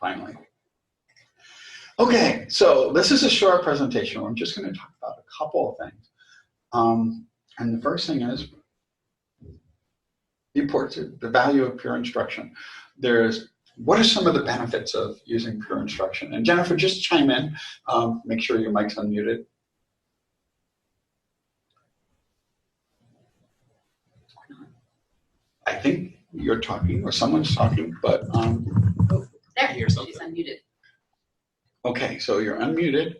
finally. Okay, so this is a short presentation. I'm just going to talk about a couple of things. And the first thing is the importance, the value of peer instruction. What are some of the benefits of using peer instruction? And Jennifer, just chime in. Make sure your mic's unmuted. I think you're talking or someone's talking, but there, she's unmuted. Okay, so you're unmuted.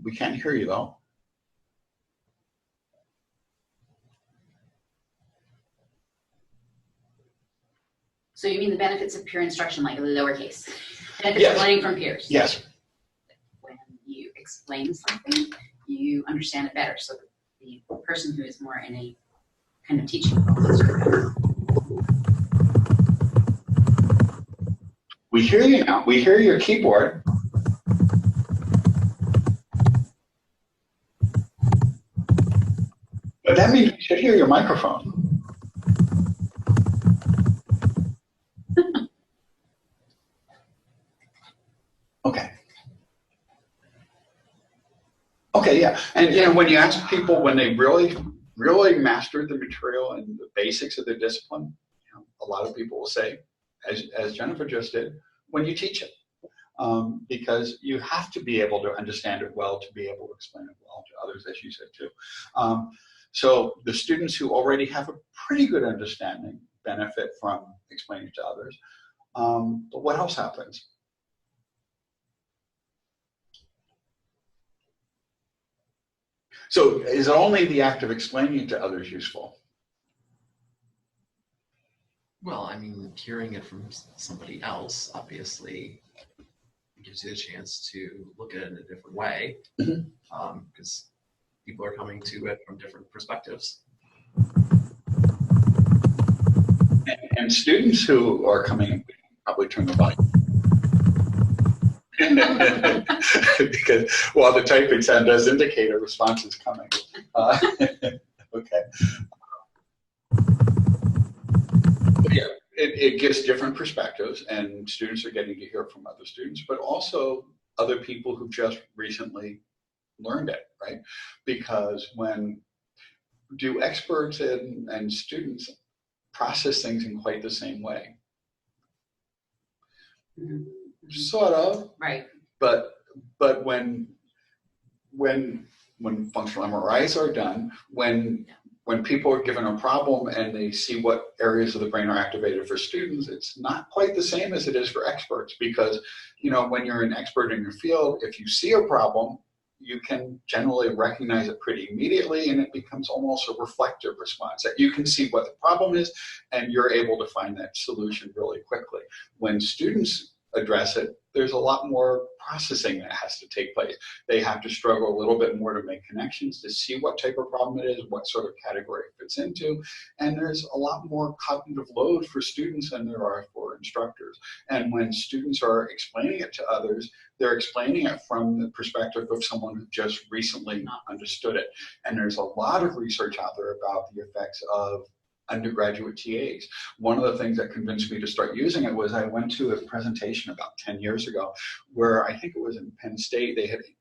We can't hear you though. So you mean the benefits of peer instruction, like lowercase? Benefits of learning from peers? Yes. When you explain something, you understand it better. So the person who is more in a kind of teaching role is better. We hear you now. We hear your keyboard. But that means we should hear your microphone. Okay. Okay, yeah. And you know, when you ask people when they really mastered the material and the basics of their discipline, you know, a lot of people will say, as Jennifer just did, when you teach it. Because you have to be able to understand it well to be able to explain it well to others, as you said too. So the students who already have a pretty good understanding benefit from explaining to others. But what else happens? So is only the act of explaining it to others useful? Well, I mean, hearing it from somebody else obviously gives you a chance to look at it in a different way, because people are coming to it from different perspectives. And students who are coming, probably turn the volume. Because while the typing sound does indicate a response is coming. Okay. Yeah, it gives different perspectives, and students are getting to hear from other students, but also other people who just recently learned it, right? Because do experts and students process things in quite the same way? Sort of. Right. But when functional MRIs are done, when people are given a problem and they see what areas of the brain are activated for students, it's not quite the same as it is for experts, because, you know, when you're an expert in your field, if you see a problem, you can generally recognize it pretty immediately, and it becomes almost a reflective response that you can see what the problem is and you're able to find that solution really quickly. When students address it, there's a lot more processing that has to take place. They have to struggle a little bit more to make connections, to see what type of problem it is, what sort of category it fits into, and there's a lot more cognitive load for students than there are for instructors. And when students are explaining it to others, they're explaining it from the perspective of someone who just recently understood it. And there's a lot of research out there about the effects of undergraduate TAs. One of the things that convinced me to start using it was I went to a presentation about 10 years ago where I think it was in Penn State.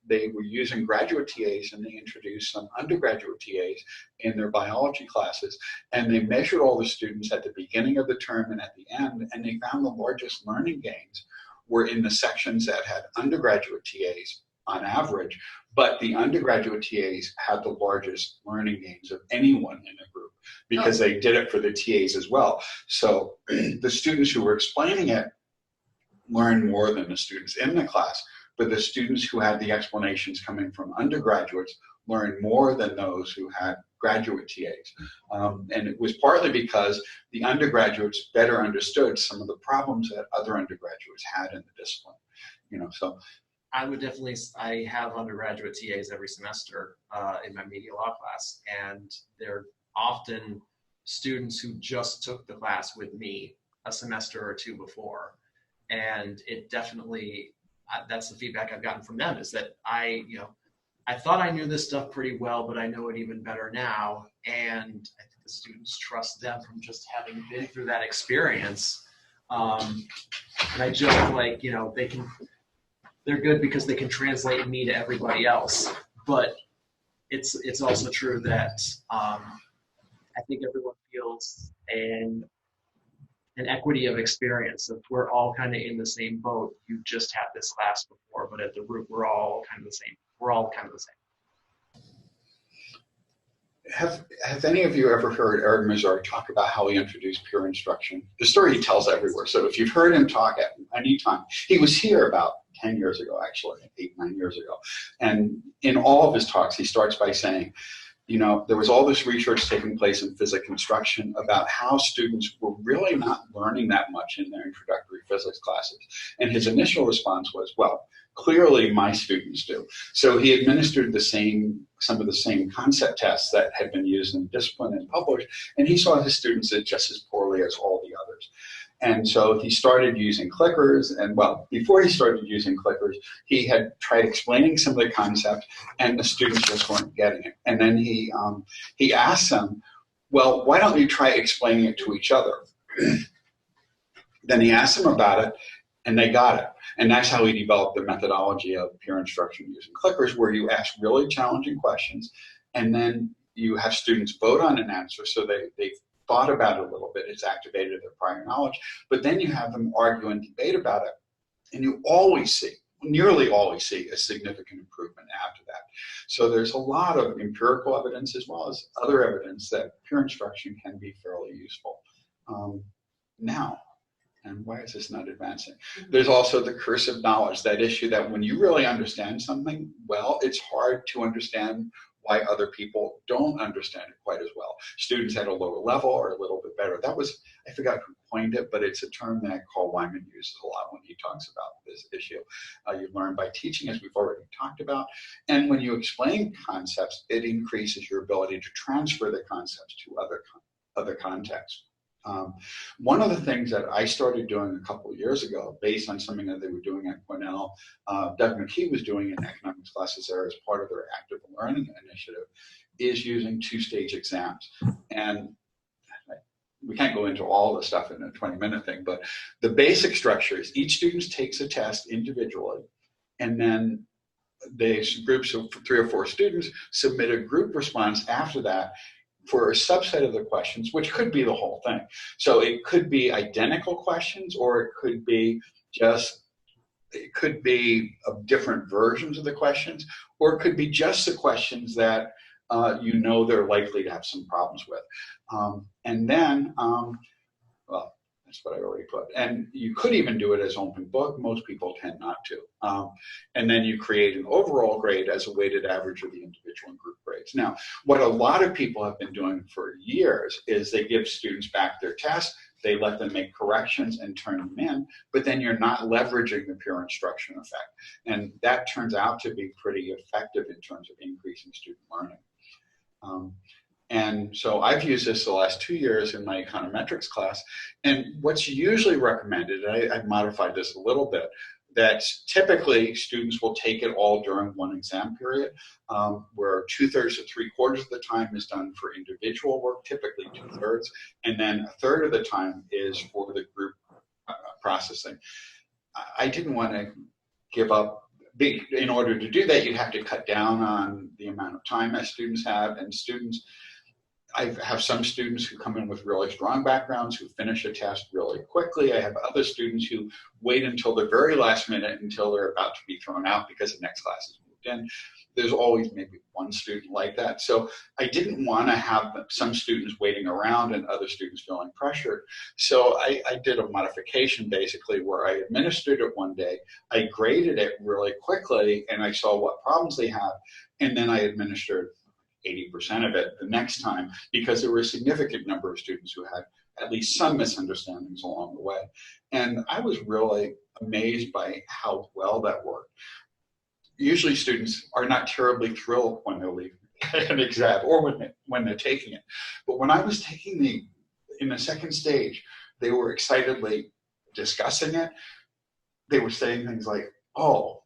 They were using graduate TAs, and they introduced some undergraduate TAs in their biology classes, and they measured all the students at the beginning of the term and at the end, and they found the largest learning gains were in the sections that had undergraduate TAs on average, but the undergraduate TAs had the largest learning gains of anyone in the group, because they did it for the TAs as well. So the students who were explaining it learned more than the students in the class, but the students who had the explanations coming from undergraduates learned more than those who had graduate TAs. And it was partly because the undergraduates better understood some of the problems that other undergraduates had in the discipline. You know, so I would definitely, I have undergraduate TAs every semester in my media law class, and they're often students who just took the class with me a semester or two before. And it definitely, that's the feedback I've gotten from them, is that I thought I knew this stuff pretty well, but I know it even better now. And I think the students trust them from just having been through that experience. And I joke, like, you know, they're good because they can translate me to everybody else. But it's also true that I think everyone feels an equity of experience. If we're all kind of in the same boat, you just had this class before, but at the root, we're all kind of the same. We're all kind of the same. Have any of you ever heard Eric Mazur talk about how he introduced peer instruction? The story he tells everywhere. So if you've heard him talk at any time, he was here about 10 years ago, actually, 8, 9 years ago. And in all of his talks, he starts by saying, you know, there was all this research taking place in physics instruction about how students were really not learning that much in their introductory physics classes. And his initial response was, well, clearly my students do. So he administered some of the same concept tests that had been used in the discipline and published, and he saw his students did just as poorly as all the others. And so he started using clickers, and well, before he started using clickers, he had tried explaining some of the concepts, and the students just weren't getting it. And then he asked them, well, why don't you try explaining it to each other? Then he asked them about it, and they got it. And that's how he developed the methodology of peer instruction using clickers, where you ask really challenging questions, and then you have students vote on an answer, so they've thought about it a little bit, it's activated their prior knowledge, but then you have them argue and debate about it, and you nearly always see a significant improvement after that. So there's a lot of empirical evidence as well as other evidence that peer instruction can be fairly useful. Now, and why is this not advancing? There's also the curse of knowledge, that issue that when you really understand something, well, it's hard to understand why other people don't understand it quite as well. Students at a lower level are a little bit better. That was, I forgot who coined it, but it's a term that Carl Wyman uses a lot when he talks about this issue. You learn by teaching, as we've already talked about. And when you explain concepts, it increases your ability to transfer the concepts to other contexts. One of the things that I started doing a couple of years ago, based on something that they were doing at Cornell, Doug McKee was doing in economics classes there as part of their active learning initiative, is using 2-stage exams. And we can't go into all the stuff in a 20-minute thing, but the basic structure is each student takes a test individually, and then groups of 3 or 4 students submit a group response after that for a subset of the questions, which could be the whole thing. So it could be identical questions, or it could be different versions of the questions, or it could be just the questions that you know they're likely to have some problems with. And then, well, that's what I already put. And you could even do it as open book. Most people tend not to. And then you create an overall grade as a weighted average of the individual and group grades. Now, what a lot of people have been doing for years is they give students back their tests, they let them make corrections and turn them in, but then you're not leveraging the peer instruction effect. And that turns out to be pretty effective in terms of increasing student learning. And so I've used this the last 2 years in my econometrics class. And what's usually recommended, and I've modified this a little bit, that typically students will take it all during one exam period, where 2/3 to 3/4 of the time is done for individual work, typically 2/3, and then 1/3 of the time is for the group processing. I didn't want to give up. In order to do that, you'd have to cut down on the amount of time that students have, and I have some students who come in with really strong backgrounds who finish a test really quickly. I have other students who wait until the very last minute until they're about to be thrown out because the next class is moved in. There's always maybe one student like that. So I didn't want to have some students waiting around and other students feeling pressured. So I did a modification basically where I administered it one day, I graded it really quickly, and I saw what problems they have, and then I administered 80% of it the next time, because there were a significant number of students who had at least some misunderstandings along the way. And I was really amazed by how well that worked. Usually students are not terribly thrilled when they're leaving an exam or when they're taking it. But when I was taking in the second stage, they were excitedly discussing it. They were saying things like, oh,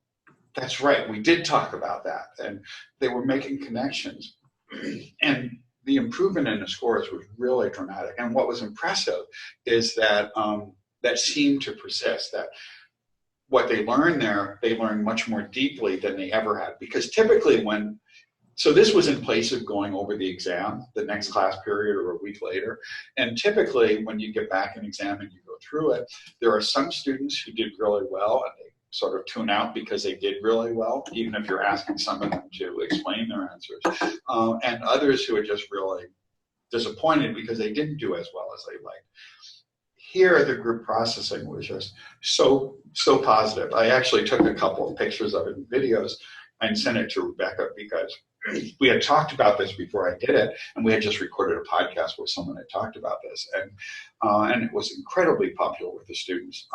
that's right, we did talk about that. And they were making connections. And the improvement in the scores was really dramatic. And what was impressive is that that seem to persist, that what they learn there, they learn much more deeply than they ever had. Because typically so this was in place of going over the exam, the next class period or a week later. And typically when you get back an exam and you go through it, there are some students who did really well and they sort of tune out because they did really well, even if you're asking some of them to explain their answers. And others who are just really disappointed because they didn't do as well as they liked. Here, the group processing was just so positive. I actually took a couple of pictures of it and videos and sent it to Rebecca because we had talked about this before I did it, and we had just recorded a podcast where someone had talked about this, and it was incredibly popular with the students.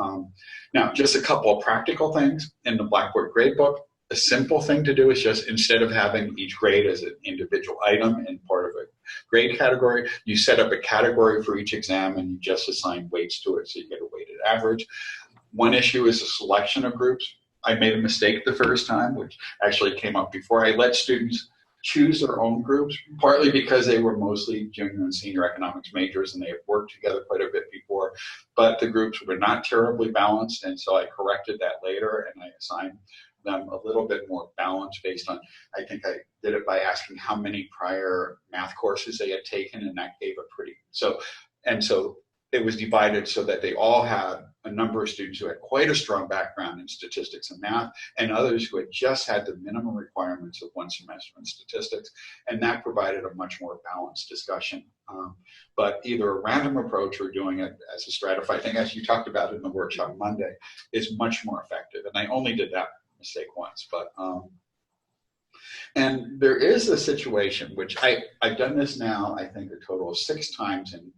Now, just a couple of practical things in the Blackboard Gradebook. A simple thing to do is just, instead of having each grade as an individual item and part of a grade category, you set up a category for each exam and you just assign weights to it so you get a weighted average. One issue is the selection of groups. I made a mistake the first time, which actually came up before. I let students choose their own groups, partly because they were mostly junior and senior economics majors and they had worked together quite a bit before, but the groups were not terribly balanced, and so I corrected that later and I assigned them a little bit more balanced based on, I think I did it by asking how many prior math courses they had taken, and that gave a pretty, so it was divided so that they all had a number of students who had quite a strong background in statistics and math, and others who had just had the minimum requirements of one semester in statistics, and that provided a much more balanced discussion. But either a random approach or doing it as a stratified thing, as you talked about in the workshop Monday, is much more effective. And I only did that mistake once, but and there is a situation which I've done this now, I think a total of 6 times in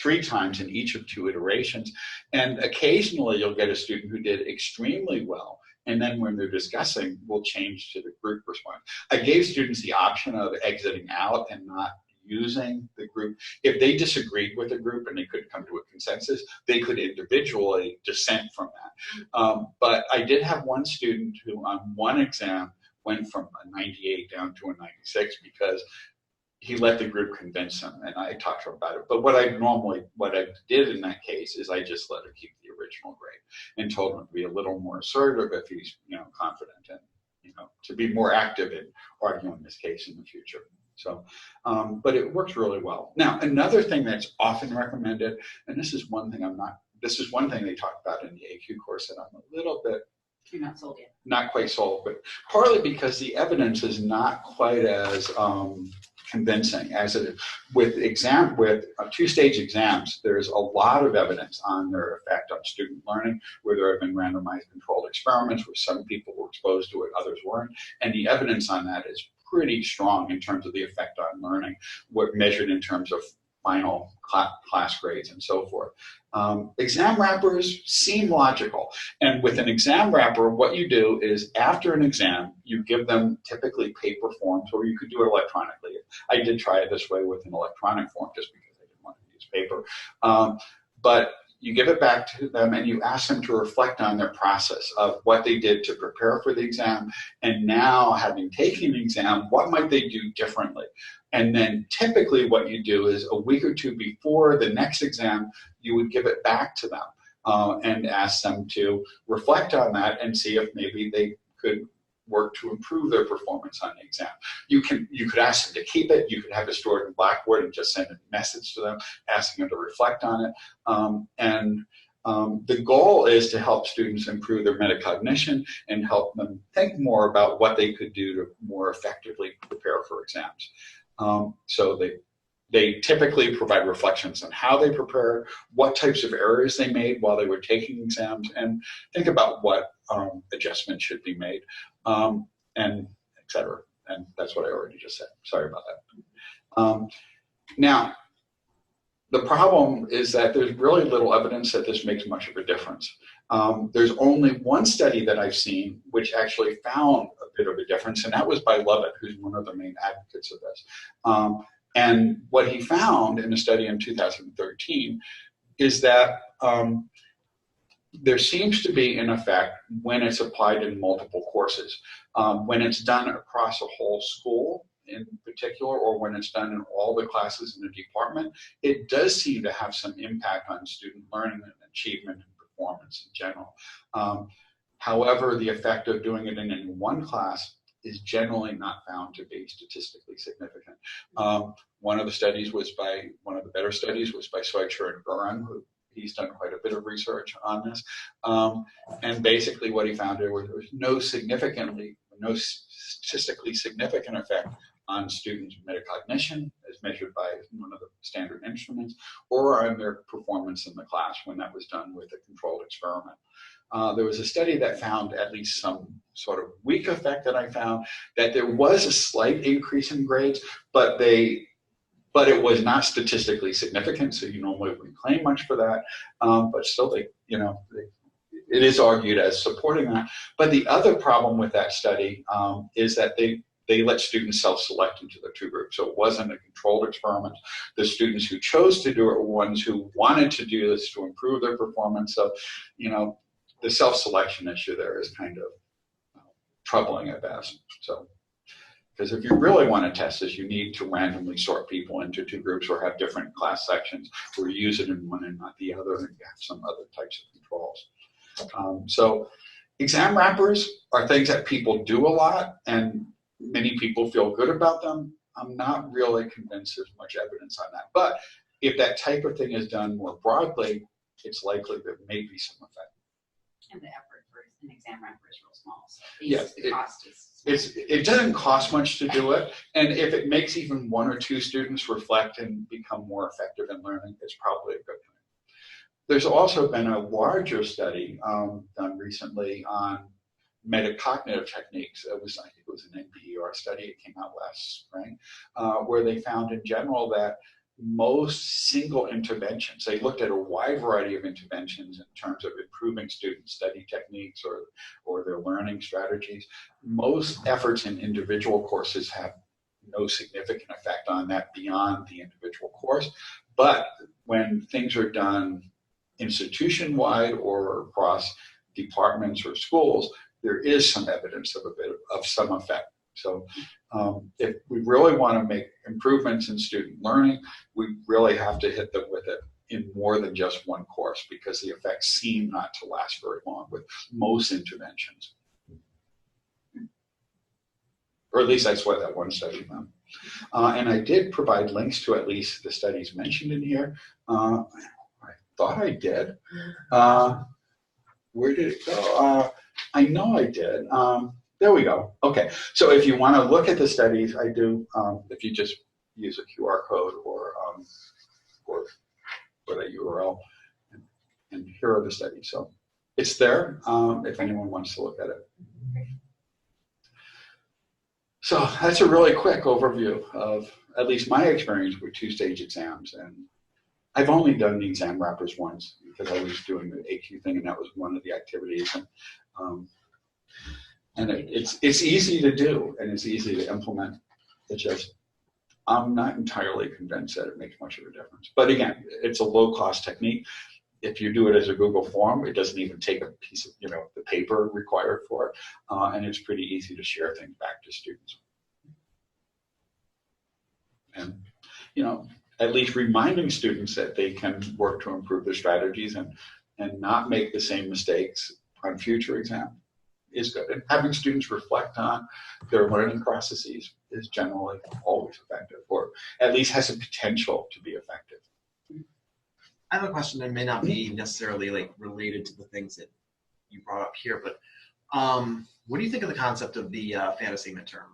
three times in each of 2 iterations, and occasionally you'll get a student who did extremely well, and then when they're discussing, we'll change to the group response. I gave students the option of exiting out and not using the group. If they disagreed with the group and they couldn't come to a consensus, they could individually dissent from that. But I did have one student who on one exam went from a 98 down to a 96 because he let the group convince him, and I talked to him about it. But what I did in that case is I just let him keep the original grade and told him to be a little more assertive if he's confident, and to be more active in arguing this case in the future. So, but it works really well. Now, another thing that's often recommended, and this is one thing they talk about in the AQ course that I'm a little bit, you're not sold yet. Not quite sold, but partly because the evidence is not quite as convincing as it is. With 2-stage exams, there's a lot of evidence on their effect on student learning, where there have been randomized controlled experiments where some people were exposed to it, others weren't, and the evidence on that is pretty strong in terms of the effect on learning, what measured in terms of final class grades and so forth. Exam wrappers seem logical. And with an exam wrapper, what you do is after an exam, you give them typically paper forms, or you could do it electronically. I did try it this way with an electronic form just because I didn't want to use paper. But you give it back to them and you ask them to reflect on their process of what they did to prepare for the exam, and now having taken the exam, what might they do differently? And then typically what you do is a week or 2 before the next exam, you would give it back to them and ask them to reflect on that and see if maybe they could work to improve their performance on the exam. You could ask them to keep it, you could have it stored in Blackboard and just send a message to them asking them to reflect on it. The goal is to help students improve their metacognition and help them think more about what they could do to more effectively prepare for exams. So they typically provide reflections on how they prepared, what types of errors they made while they were taking exams, and think about what adjustments should be made, and et cetera. And that's what I already just said. Sorry about that. Now, the problem is that there's really little evidence that this makes much of a difference. There's only one study that I've seen which actually found a bit of a difference, and that was by Lovett, who's one of the main advocates of this. And what he found in a study in 2013 is that there seems to be an effect when it's applied in multiple courses. When it's done across a whole school in particular, or when it's done in all the classes in the department, it does seem to have some impact on student learning and achievement and performance in general. However, the effect of doing it in any one class is generally not found to be statistically significant. One of the studies was one of the better studies was by Schweitzer and Gurin, who he's done quite a bit of research on this. And basically what he found, there was no statistically significant effect on students' metacognition as measured by one of the standard instruments, or on their performance in the class when that was done with a controlled experiment. There was a study that found at least some sort of weak effect that I found, that there was a slight increase in grades, but it was not statistically significant, so you normally wouldn't claim much for that. But still, it is argued as supporting that. But the other problem with that study is that they let students self-select into the two groups. So it wasn't a controlled experiment. The students who chose to do it were ones who wanted to do this to improve their performance. So, the self-selection issue there is kind of troubling at best. So, because if you really want to test this, you need to randomly sort people into two groups or have different class sections, or use it in one and not the other, and you have some other types of controls. So exam wrappers are things that people do a lot, and many people feel good about them. I'm not really convinced there's much evidence on that. But if that type of thing is done more broadly, it's likely there may be some effect. And the effort for an exam wrapper is real small, so the cost is small. It doesn't cost much to do it, and if it makes even one or two students reflect and become more effective in learning, it's probably a good thing. There's also been a larger study done recently on metacognitive techniques. I think it was an NPER study. It came out last spring, where they found in general that most single interventions, they looked at a wide variety of interventions in terms of improving student study techniques or their learning strategies. Most efforts in individual courses have no significant effect on that beyond the individual course. But when things are done institution-wide or across departments or schools, there is some evidence of some effect. So if we really want to make improvements in student learning, we really have to hit them with it in more than just one course, because the effects seem not to last very long with most interventions. Or at least that's what that one study found. And I did provide links to at least the studies mentioned in here. I thought I did. Where did it go? I know I did. There we go. Okay, so if you want to look at the studies, I do. If you just use a QR code or that URL, and here are the studies. So it's there if anyone wants to look at it. So that's a really quick overview of at least my experience with two-stage exams, and I've only done the exam wrappers once because I was doing the AQ thing, and that was one of the activities. And it's easy to do, and it's easy to implement. It's just, I'm not entirely convinced that it makes much of a difference. But again, it's a low-cost technique. If you do it as a Google form, it doesn't even take a piece of, the paper required for it. And it's pretty easy to share things back to students. And, at least reminding students that they can work to improve their strategies and not make the same mistakes on future exams is good. And having students reflect on their learning processes is generally always effective, or at least has a potential to be effective. I have a question that may not be necessarily related to the things that you brought up here, but what do you think of the concept of the fantasy midterm?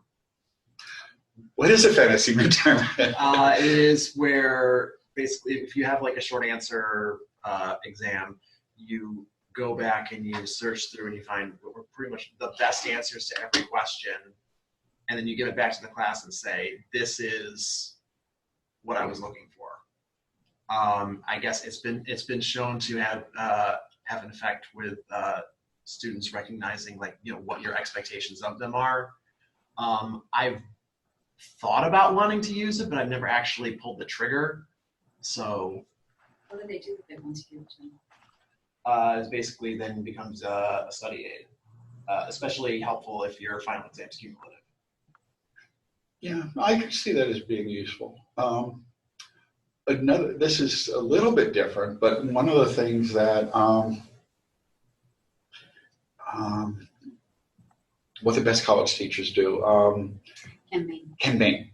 What is a fantasy midterm? It is where basically if you have like a short answer exam, you go back and you search through and you find what were pretty much the best answers to every question, and then you give it back to the class and say, this is what I was looking for. I guess it's been shown to have an effect with students recognizing what your expectations of them are. I've thought about wanting to use it, but I've never actually pulled the trigger. So what do they do with it once you give it to them? It basically then becomes a study aid, especially helpful if your final exam's cumulative. Yeah, I could see that as being useful. This is a little bit different, but one of the things that what the best college teachers do, Ken Bain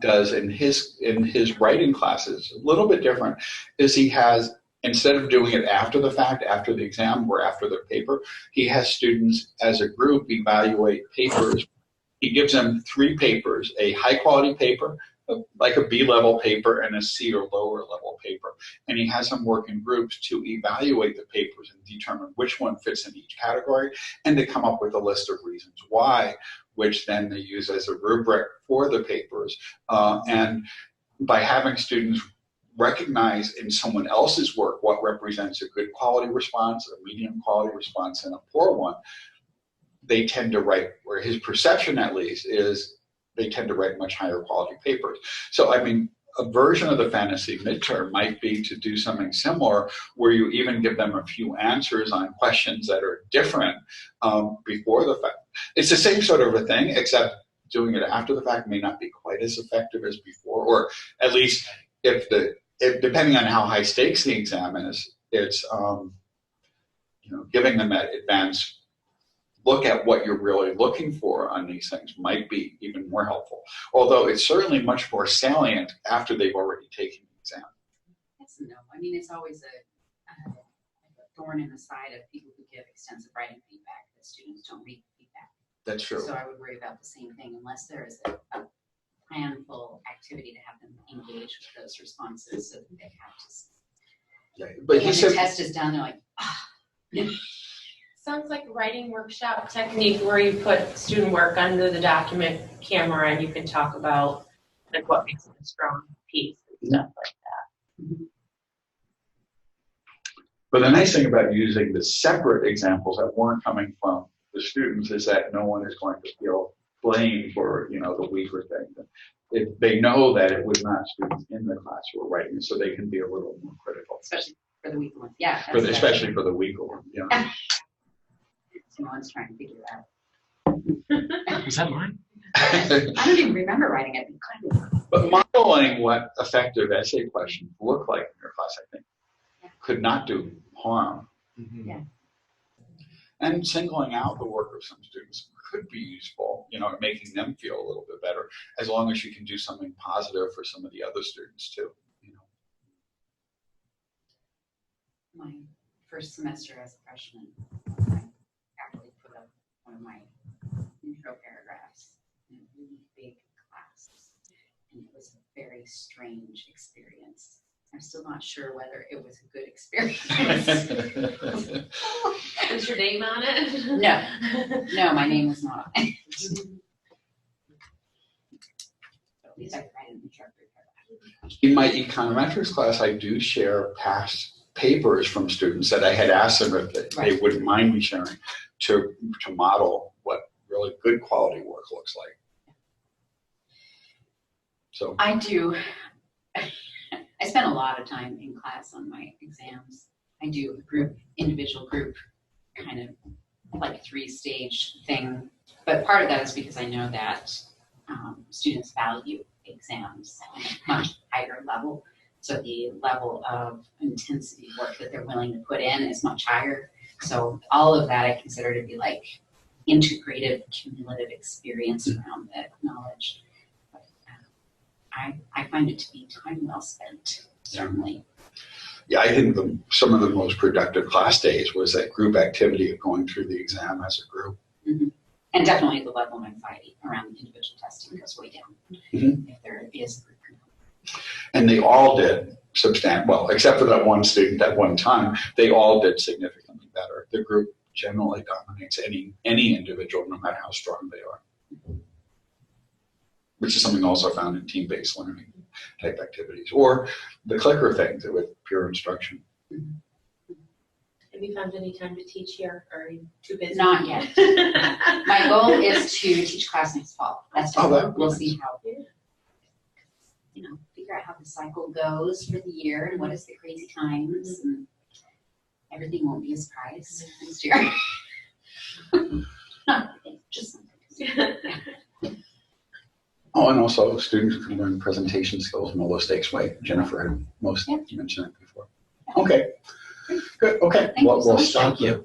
does in his writing classes, a little bit different, is he has, instead of doing it after the fact, after the exam or after the paper, he has students as a group evaluate papers. He gives them 3 papers, a high quality paper, like a B-level paper, and a C or lower level paper. And he has them work in groups to evaluate the papers and determine which one fits in each category, and to come up with a list of reasons why, which then they use as a rubric for the papers. And by having students recognize in someone else's work what represents a good quality response, a medium quality response, and a poor one, they tend to write, or his perception at least, is they tend to write much higher quality papers. So, I mean, a version of the fantasy midterm might be to do something similar, where you even give them a few answers on questions that are different before the fact. It's the same sort of a thing, except doing it after the fact may not be quite as effective as before, or at least if depending on how high stakes the exam is, it's giving them that advanced look at what you're really looking for on these things might be even more helpful. Although it's certainly much more salient after they've already taken the exam. Yes and no. I mean, it's always a thorn in the side of people who give extensive writing feedback that students don't read the feedback. That's true. So I would worry about the same thing unless there is a planful activity to have them engage with those responses, so that they have to. Yeah, but when the test is done, they're like, Sounds like a writing workshop technique where you put student work under the document camera and you can talk about like what makes it a strong piece and stuff like that. But the nice thing about using the separate examples that weren't coming from the students is that no one is going to feel blamed for the weaker thing. If they know that it was not students in the class who were writing, so they can be a little more critical. especially for the weaker ones. Yeah. Especially for the weaker one. Someone's trying to figure it out. Was that mine? I don't even remember writing it. But modeling what effective essay questions look like in your class, I think, could not do harm. Mm-hmm. Yeah. And singling out the work of some students could be useful, making them feel a little bit better, as long as you can do something positive for some of the other students too. My first semester as a freshman, I actually put up one of my intro paragraphs in a really big class, and it was a very strange experience. I'm still not sure whether it was a good experience. Is your name on it? No, my name was not on it. At least I write an introductory paragraph. In my econometrics class, I do share past papers from students that I had asked them if they wouldn't mind me sharing to model what really good quality work looks like. So I do. I spend a lot of time in class on my exams. I do a individual group, kind of like 3-stage thing. But part of that is because I know that students value exams on a much higher level. So the level of intensity work that they're willing to put in is much higher. So all of that I consider to be like integrative, cumulative experience around that knowledge. But, I find it to be time well spent, certainly. yeah, I think some of the most productive class days was that group activity of going through the exam as a group. Mm-hmm. And definitely the level of anxiety around the individual testing goes way down if there is a group component. And they all did well, except for that one student at one time, they all did significantly better. The group generally dominates any individual, no matter how strong they are. Which is something also found in team-based learning type activities, or the clicker things with pure instruction. Have you found any time to teach here, or are you too busy? Not yet. My goal is to teach class next fall. That's we'll see how, figure out how the cycle goes for the year and what is the crazy times, and everything won't be a surprise next year. Not everything, just something. Oh, and also students can learn presentation skills in a low stakes way. Jennifer had most Yeah. mentioned it before. Okay, good. Okay, Thank you so we'll much. stop Thank you.